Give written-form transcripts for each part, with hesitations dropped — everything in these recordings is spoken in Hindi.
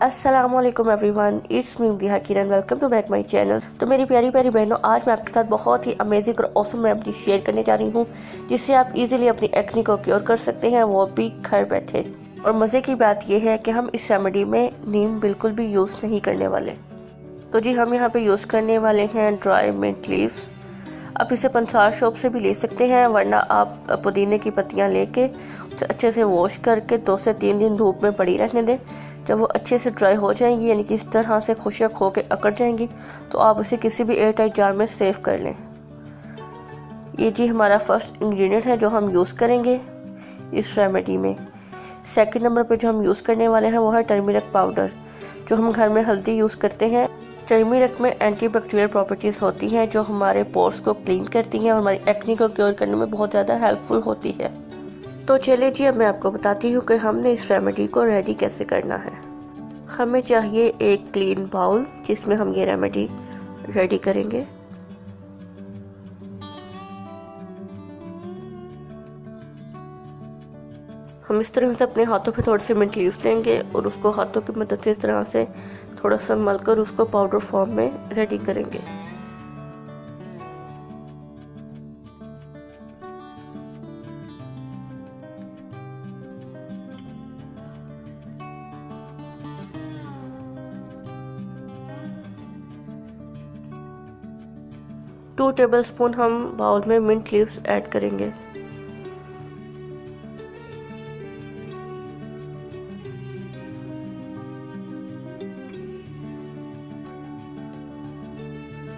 अस्सलामुअलैकुम everyone, it's me Diha Kiran. Welcome to back my channel. तो मेरी प्यारी प्यारी बहनों, आज मैं आपके साथ बहुत ही अमेजिंग और ऑसम रेमेडी शेयर करने जा रही हूँ जिससे आप इजीली अपनी एक्ने को क्योर कर सकते हैं, वो भी घर बैठे। और मज़े की बात यह है कि हम इस रेमेडी में नीम बिल्कुल भी यूज़ नहीं करने वाले। तो जी हम यहाँ पे यूज़ करने वाले हैं ड्राई मिंट लीव्स। आप इसे पंसार शॉप से भी ले सकते हैं, वरना आप पुदीने की पत्तियाँ लेके उसे अच्छे से वॉश करके 2 से 3 दिन धूप में पड़ी रहने दें। जब वो अच्छे से ड्राई हो जाएंगी, यानी कि इस तरह से खुशक होकर अकड़ जाएंगी, तो आप उसे किसी भी एयर टाइट जार में सेव कर लें। ये जी हमारा फर्स्ट इंग्रेडिएंट है जो हम यूज़ करेंगे इस रेमेडी में। सेकंड नंबर पे जो हम यूज़ करने वाले हैं वो है टर्मरिक पाउडर, जो हम घर में हल्दी यूज़ करते हैं। टर्मरिक में एंटीबैक्टीरियल प्रॉपर्टीज़ होती हैं जो हमारे पोर्स को क्लीन करती हैं और हमारी एक्ने को क्योर करने में बहुत ज़्यादा हेल्पफुल होती है। तो चलिए जी अब मैं आपको बताती हूँ कि हमने इस रेमेडी को रेडी कैसे करना है। हमें चाहिए एक क्लीन बाउल जिसमें हम ये रेमेडी रेडी करेंगे। हम इस तरह से अपने हाथों पे थोड़े से मिंट लीव्स लेंगे और उसको हाथों की मदद से इस तरह से थोड़ा सा मलकर उसको पाउडर फॉर्म में रेडी करेंगे। टू टेबलस्पून हम बाउल में मिंट लीव्स ऐड करेंगे।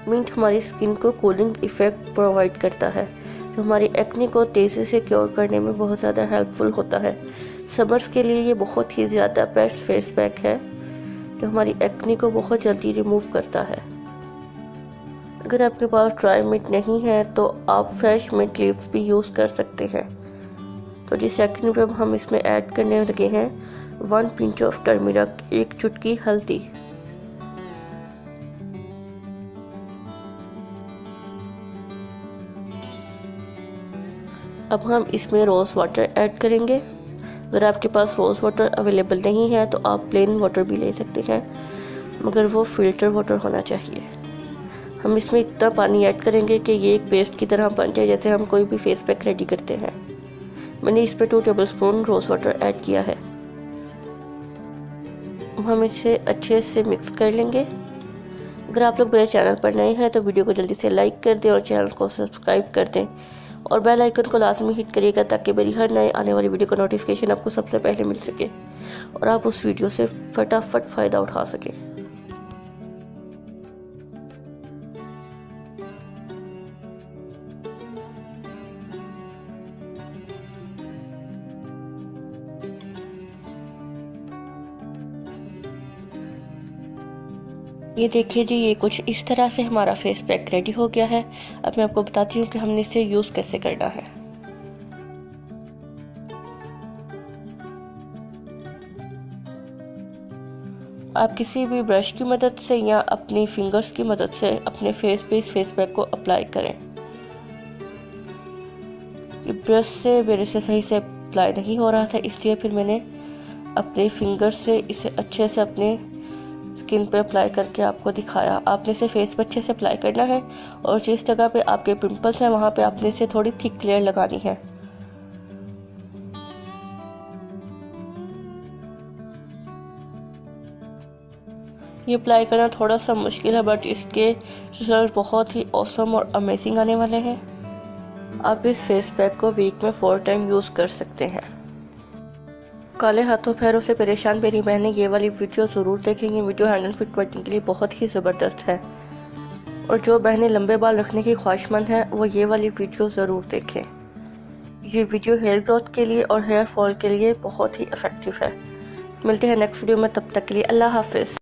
मिंट हमारी स्किन को कूलिंग इफेक्ट प्रोवाइड करता है, जो हमारी एक्ने को तेज़ी से क्योर करने में बहुत ज़्यादा हेल्पफुल होता है। समर्स के लिए ये बहुत ही ज़्यादा बेस्ट फेस पैक है जो हमारी एक्ने को बहुत जल्दी रिमूव करता है। अगर आपके पास ड्राई मिंट नहीं है तो आप फ्रेश मिंट लीव्स भी यूज़ कर सकते हैं। तो जी सेकंड पे हम इसमें ऐड करने लगे हैं 1 पिंच ऑफ टर्मरिक, 1 चुटकी हल्दी। अब हम इसमें रोज़ वाटर ऐड करेंगे। अगर आपके पास रोज़ वाटर अवेलेबल नहीं है तो आप प्लेन वाटर भी ले सकते हैं, मगर वो फिल्टर वाटर होना चाहिए। हम इसमें इतना पानी ऐड करेंगे कि ये एक पेस्ट की तरह बन जाए, जैसे हम कोई भी फेस पैक रेडी करते हैं। मैंने इस पर 2 टेबलस्पून रोज़ वाटर ऐड किया है। हम इसे अच्छे से मिक्स कर लेंगे। अगर आप लोग मेरे चैनल पर नए हैं तो वीडियो को जल्दी से लाइक कर दें और चैनल को सब्सक्राइब कर दें और बेल आइकन को लाजमी हिट करिएगा ताकि मेरी हर नए आने वाली वीडियो का नोटिफिकेशन आपको सबसे पहले मिल सके और आप उस वीडियो से फटाफट फ़ायदा उठा सकें। ये देखिए जी, ये कुछ इस तरह से हमारा फेस पैक रेडी हो गया है। अब मैं आपको बताती हूँ कि हमने इसे यूज़ कैसे करना है। आप किसी भी ब्रश की मदद से या अपनी फिंगर्स की मदद से अपने फेस पे इस फेस पैक को अप्लाई करें। ये ब्रश से मेरे से सही से अप्लाई नहीं हो रहा था, इसलिए फिर मैंने अपने फिंगर से इसे अच्छे से अपने स्किन पे अप्लाई करके आपको दिखाया। आपने इसे फेस पे अच्छे से अप्लाई करना है और जिस जगह पे आपके पिंपल्स हैं वहाँ पे आपने इसे थोड़ी थिक लेयर लगानी है। ये अप्लाई करना थोड़ा सा मुश्किल है, बट इसके रिजल्ट बहुत ही ऑसम और अमेजिंग आने वाले हैं। आप इस फेस पैक को वीक में 4 टाइम यूज़ कर सकते हैं। काले हाथों पैरों से परेशान मेरी बहनें ये वाली वीडियो ज़रूर देखेंगी। Video hand and fit working के लिए बहुत ही ज़बरदस्त है और जो बहनें लंबे बाल रखने की ख्वाहिशमंद हैं वो ये वाली वीडियो ज़रूर देखें। ये वीडियो हेयर ग्रोथ के लिए और हेयर फॉल के लिए बहुत ही इफ़ेक्टिव है। मिलते हैं नेक्स्ट वीडियो में, तब तक के लिए अल्लाह हाफिज़।